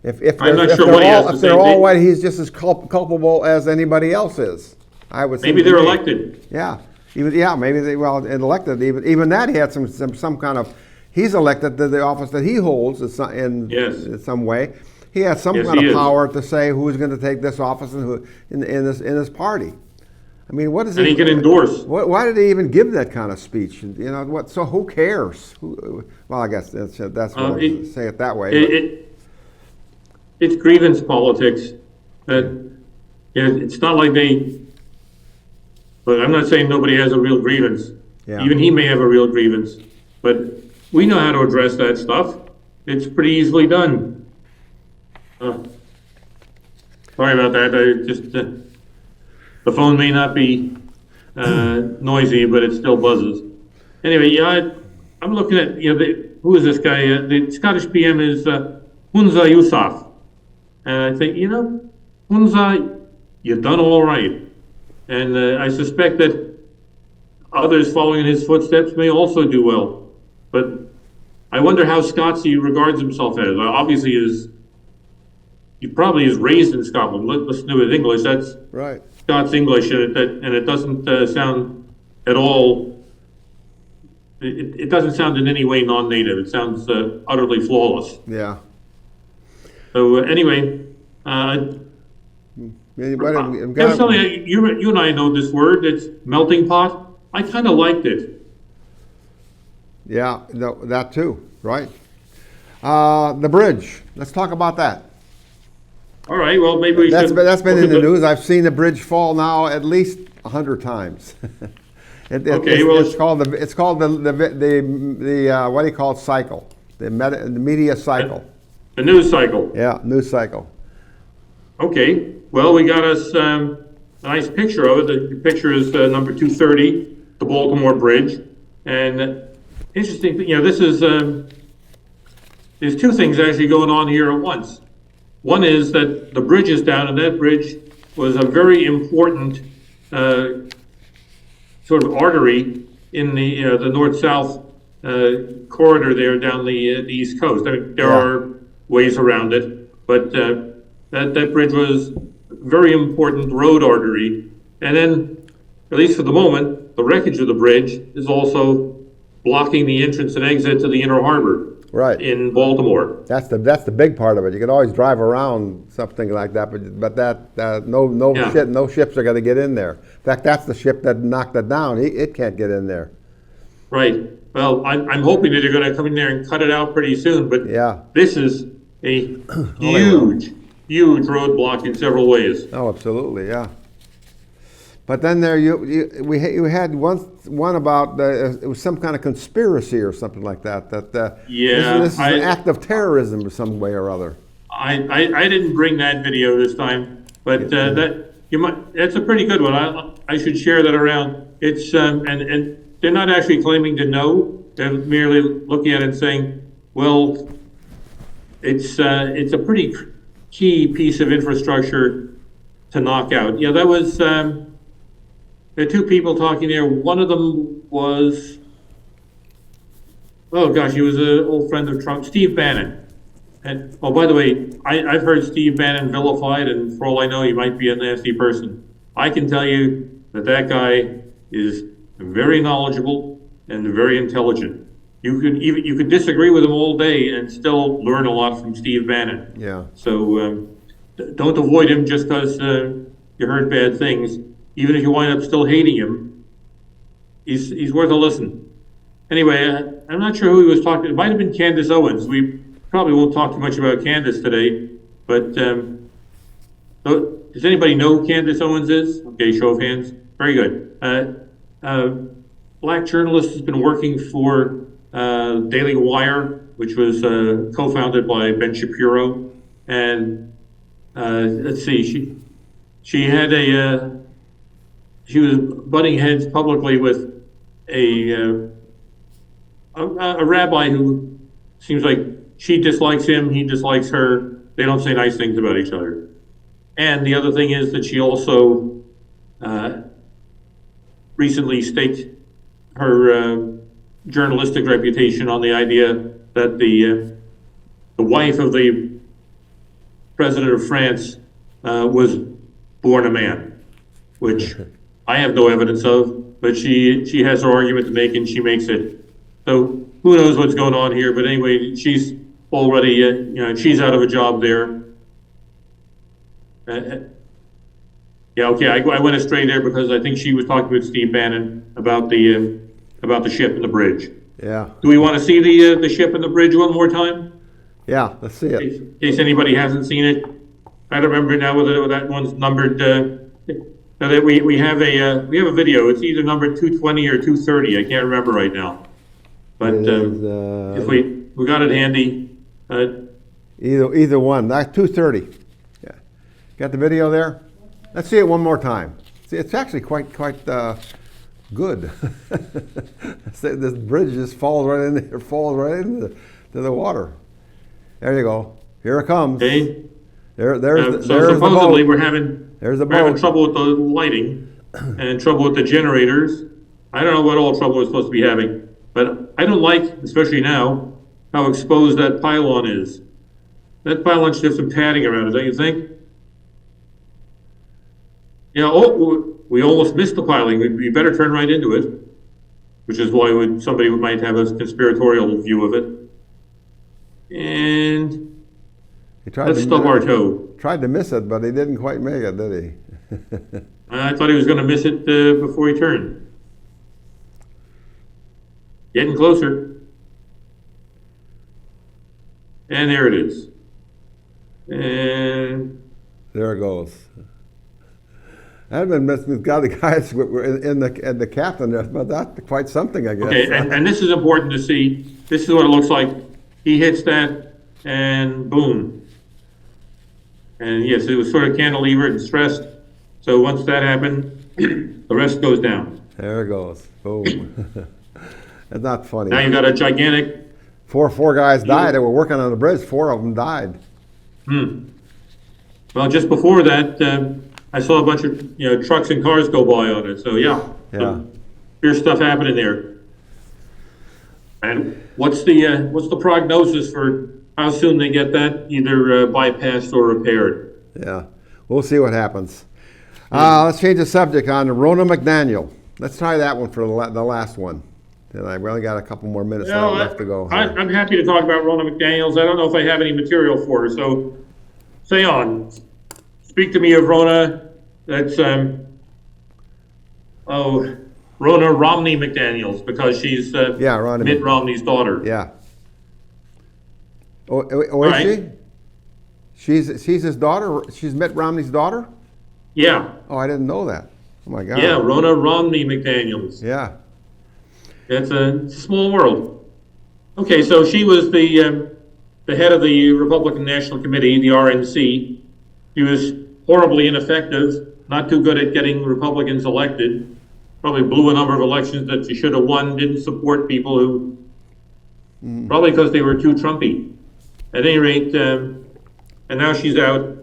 If they're all white, he's just as culpable as anybody else is. I would say. Maybe they're elected. Yeah, maybe they elected. Even that he had some kind of. He's elected to the office that he holds in some way. He has some kind of power to say who's going to take this office and who in his party. I mean, what is it? And he can endorse. Why did he even give that kind of speech? You know what? So who cares? Well, I guess that's what I say it that way. It's grievance politics. It's not like but I'm not saying nobody has a real grievance. Yeah. Even he may have a real grievance. But we know how to address that stuff. It's pretty easily done. Sorry about that. The phone may not be noisy, but it still buzzes. Anyway, I'm looking at, who is this guy? The Scottish PM is Hunza Yousaf. And I think, Hunza, you've done all right. And I suspect that others following in his footsteps may also do well. But I wonder how Scotsy regards himself as. Obviously, he probably is raised in Scotland. Listen to his English. That's right. Scots English, and it doesn't sound at all. It doesn't sound in any way non-native. It sounds utterly flawless. Yeah. So anyway, there's something you and I know this word. It's melting pot. I kind of liked it. Yeah, that too, right? The bridge. Let's talk about that. All right. Well, maybe we should. That's been in the news. I've seen the bridge fall now at least 100 times. It's called the what do you call it? Cycle. The media cycle. The news cycle. Yeah, news cycle. Okay. Well, we got us a nice picture of it. The picture is number 230, the Baltimore Bridge, and interesting. This is there's two things actually going on here at once. One is that the bridge is down, and that bridge was a very important sort of artery in the north-south corridor there down the East Coast. There are ways around it, but that bridge was a very important road artery. And then, at least for the moment, the wreckage of the bridge is also blocking the entrance and exit to the inner harbor. Right. In Baltimore. That's the big part of it. You can always drive around something like that, but no ships are going to get in there. In fact, that's the ship that knocked it down. It can't get in there. Right. Well, I'm hoping that they're going to come in there and cut it out pretty soon. But this is a huge roadblock in several ways. Oh, absolutely, yeah. But then there you had one about it was some kind of conspiracy or something like that. This is an act of terrorism in some way or other. I didn't bring that video this time, but that's a pretty good one. I should share that around. It's and they're not actually claiming to know. They're merely looking at it and saying, well, it's a pretty key piece of infrastructure to knock out. Yeah, that was. There are two people talking there. One of them was, oh gosh, he was an old friend of Trump, Steve Bannon. And oh, by the way, I've heard Steve Bannon vilified, and for all I know, he might be a nasty person. I can tell you that guy is very knowledgeable and very intelligent. You could disagree with him all day and still learn a lot from Steve Bannon. Yeah. So don't avoid him just because you heard bad things. Even if you wind up still hating him, he's worth a listen. Anyway, I'm not sure who he was talking to. It might have been Candace Owens. We probably won't talk too much about Candace today, but does anybody know who Candace Owens is? Okay, show of hands. Very good. Black journalist has been working for Daily Wire, which was co-founded by Ben Shapiro. And let's see, she had she was butting heads publicly with a rabbi who seems like she dislikes him, he dislikes her. They don't say nice things about each other. And the other thing is that she also recently staked her journalistic reputation on the idea that the wife of the president of France was born a man, which I have no evidence of, but she has her argument to make, and she makes it. So who knows what's going on here? But anyway, she's already, she's out of a job there. Yeah, okay, I went astray there because I think she was talking with Steve Bannon about the ship and the bridge. Yeah. Do we want to see the ship and the bridge one more time? Yeah, let's see it. In case anybody hasn't seen it, I don't remember now whether that one's numbered. We have a video. It's either number 220 or 230. I can't remember right now. But if we got it handy. Either one. That's 230. Yeah. Got the video there? Let's see it one more time. See, it's actually quite good. This bridge just falls right in there, falls right into the water. There you go. Here it comes. Okay. There's so supposedly the boat. we're having trouble with the lighting and trouble with the generators. I don't know what all trouble we're supposed to be having, but I don't like, especially now, how exposed that pylon is. That pylon should have some padding around it, don't you think? Yeah, we almost missed the piling. We better turn right into it, which is why somebody might have a conspiratorial view of it. And let's stub our toe. Tried to miss it, but he didn't quite make it, did he? I thought he was going to miss it before he turned. Getting closer. And there it is. And there it goes. I've been messing with the guys in the captain there, but that's quite something, I guess. Okay, and this is important to see. This is what it looks like. He hits that, and boom. And yes, it was sort of cantilevered and stressed. So once that happened, the rest goes down. There it goes. Boom. It's not funny. Now you've got a gigantic... Four guys died. They were working on the bridge. 4 of them died. Well, just before that, I saw a bunch of trucks and cars go by on it. So yeah. Here's stuff happening there. And what's the prognosis for how soon they get that either bypassed or repaired? Yeah, we'll see what happens. Let's change the subject on Rona McDaniel. Let's try that one for the last one. And I've only got a couple more minutes left to go. I'm happy to talk about Rona McDaniels. I don't know if I have any material for her, so say on. Speak to me of Rona. That's Rona Romney McDaniels, because she's Mitt Romney's daughter. Yeah. Is she? She's his daughter. She's Mitt Romney's daughter. Yeah. Oh, I didn't know that. Oh my God. Yeah, Rona Romney McDaniels. Yeah. It's a small world. Okay, so she was the head of the Republican National Committee, the RNC. She was horribly ineffective, not too good at getting Republicans elected. Probably blew a number of elections that she should have won, didn't support people who, probably because they were too Trumpy. At any rate, and now she's out.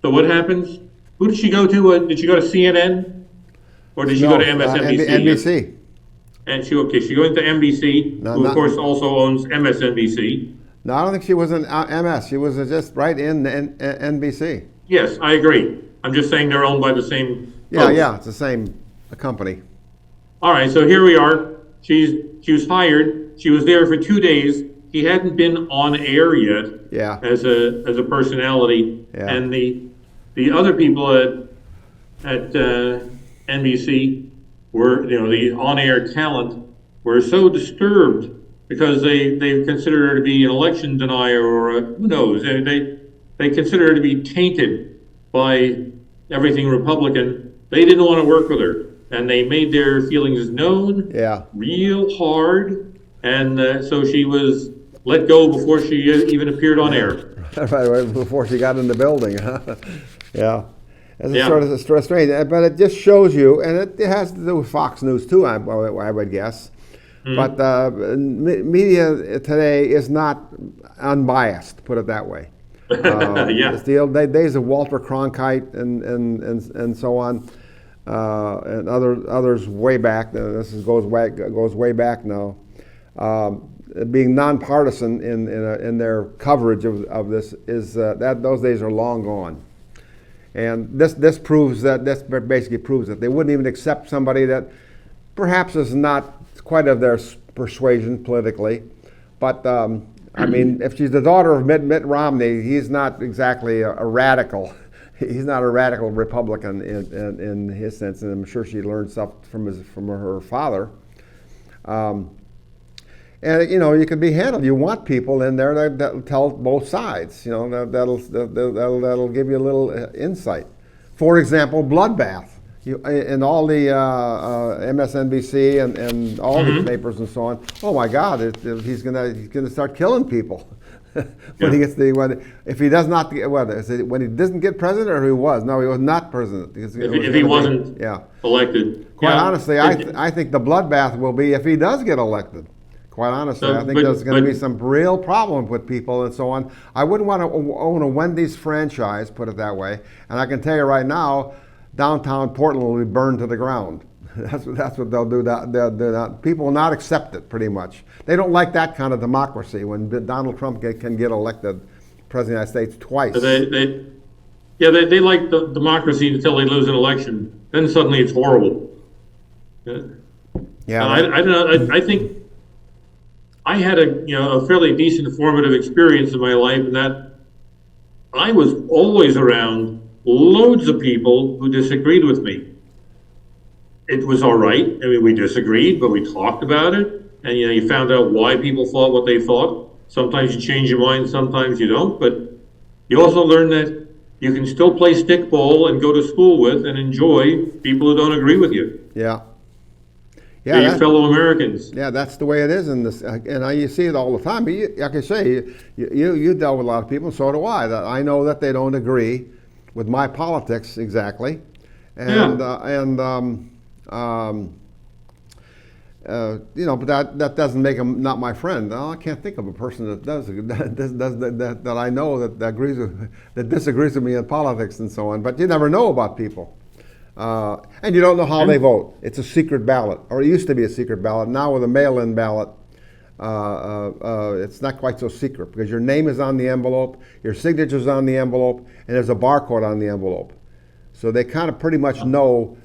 So what happens? Who did she go to? Did she go to CNN? Or did she go to MSNBC? NBC. And she went to NBC, who of course also owns MSNBC. No, I don't think she was in MS. She was just right in NBC. Yes, I agree. I'm just saying they're owned by the same folks. Yeah, it's the same company. All right, so here we are. She was hired. She was there for 2 days. She hadn't been on air yet. Yeah. As a personality. Yeah. And the other people at NBC were, the on-air talent, were so disturbed because they consider her to be an election denier or who knows. They consider her to be tainted by everything Republican. They didn't want to work with her, and they made their feelings known real hard, and so she was let go before she even appeared on air. Right, before she got in the building, huh? Yeah. It's sort of strange, but it just shows you, and it has to do with Fox News too, I would guess. But media today is not unbiased, put it that way. It's the old days of Walter Cronkite and so on, and others way back. This goes way back now. Being nonpartisan in their coverage of this is that those days are long gone. And this basically proves that they wouldn't even accept somebody that perhaps is not quite of their persuasion politically, but I mean, if she's the daughter of Mitt Romney, he's not exactly a radical. He's not a radical Republican in his sense, and I'm sure she learned stuff from her father. And you can be handled. You want people in there that'll tell both sides. That'll give you a little insight. For example, bloodbath. In all the MSNBC and all the papers and so on. Oh my God! He's gonna start killing people when he gets if he does not get when he doesn't get president, or he was not president. If he wasn't elected. Quite honestly, I think the bloodbath will be if he does get elected. Quite honestly, I think there's going to be some real problem with people and so on. I wouldn't want to own a Wendy's franchise, put it that way. And I can tell you right now, downtown Portland will be burned to the ground. That's what they'll do. People will not accept it, pretty much. They don't like that kind of democracy when Donald Trump can get elected president of the United States twice. They like the democracy until they lose an election. Then suddenly it's horrible. Yeah. I don't know. I think I had a fairly decent formative experience in my life, in that I was always around loads of people who disagreed with me. It was all right. I mean, we disagreed, but we talked about it, and you found out why people thought what they thought. Sometimes you change your mind, sometimes you don't, but you also learn that you can still play stickball and go to school with and enjoy people who don't agree with you. Yeah. Yeah, your fellow Americans. Yeah, that's the way it is in this, and you see it all the time. But like I say, you dealt with a lot of people, and so do I. That I know that they don't agree with my politics exactly, and but that doesn't make him not my friend. Oh, I can't think of a person that does that I know that disagrees with me in politics and so on. But you never know about people, and you don't know how they vote. It's a secret ballot, or it used to be a secret ballot. Now with a mail-in ballot, it's not quite so secret because your name is on the envelope, your signature's on the envelope, and there's a barcode on the envelope. So they kind of pretty much know.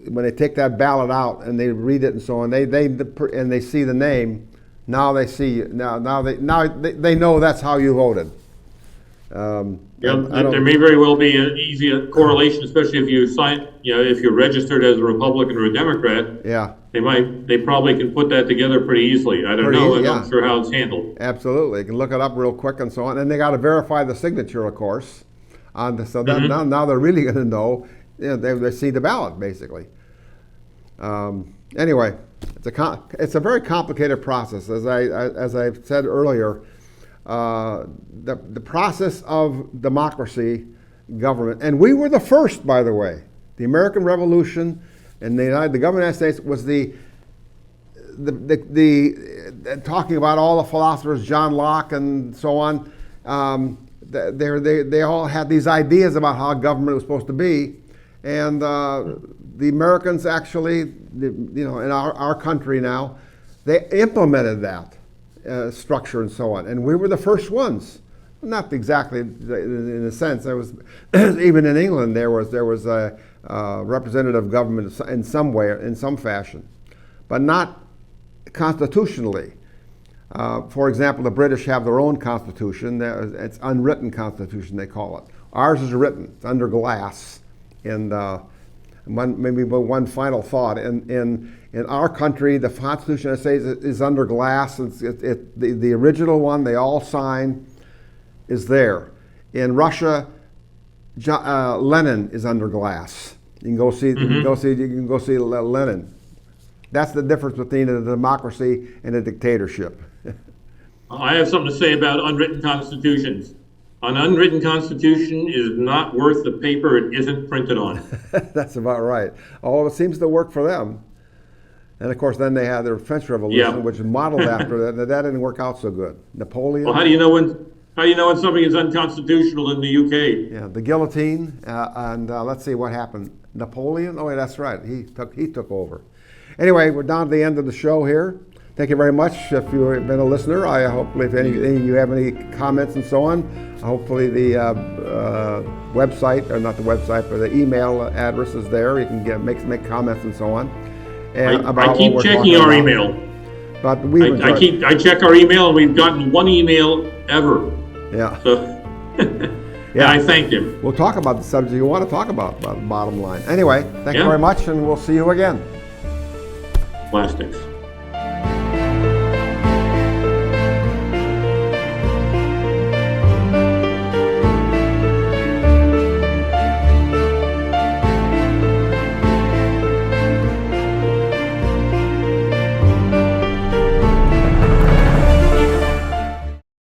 When they take that ballot out and they read it and so on, and they see the name. Now they see now they know that's how you voted. There may very well be an easy correlation, especially if you sign, if you're registered as a Republican or a Democrat. Yeah. They probably can put that together pretty easily. I don't know. I'm not sure how it's handled. Absolutely, you can look it up real quick and so on, and they got to verify the signature, of course. So that now they're really going to know. They see the ballot basically. Anyway, it's a very complicated process. As I said earlier, the process of democracy, government, and we were the first, by the way. The American Revolution and the government of the United States was the talking about all the philosophers, John Locke and so on. They all had these ideas about how government was supposed to be, and the Americans actually, in our country now, they implemented that structure and so on. And we were the first ones. Not exactly in a sense. There was even in England there was a representative government in some way, in some fashion, but not constitutionally. For example, the British have their own constitution. It's unwritten constitution, they call it. Ours is written. It's under glass. And one final thought. In our country, the Constitution of the States is under glass. The original one they all sign is there. In Russia, Lenin is under glass. You can go see. You can go see Lenin. That's the difference between a democracy and a dictatorship. I have something to say about unwritten constitutions. An unwritten constitution is not worth the paper it isn't printed on. That's about right. Although it seems to work for them. And of course, then they had their French Revolution, which is modeled after that. That didn't work out so good. Napoleon. Well, how do you know when something is unconstitutional in the UK? Yeah, the guillotine, and let's see what happened. Napoleon. Oh, yeah, that's right. He took over. Anyway, we're down to the end of the show here. Thank you very much. If you've been a listener, hopefully if any of you have any comments and so on, hopefully the website, or not the website, but the email address is there. You can make comments and so on. And I keep checking our email. But I check our email, and we've gotten one email ever. Yeah. So, yeah, I thank him. We'll talk about the subject you want to talk about the bottom line. Anyway, thank you very much, and we'll see you again. Plastics.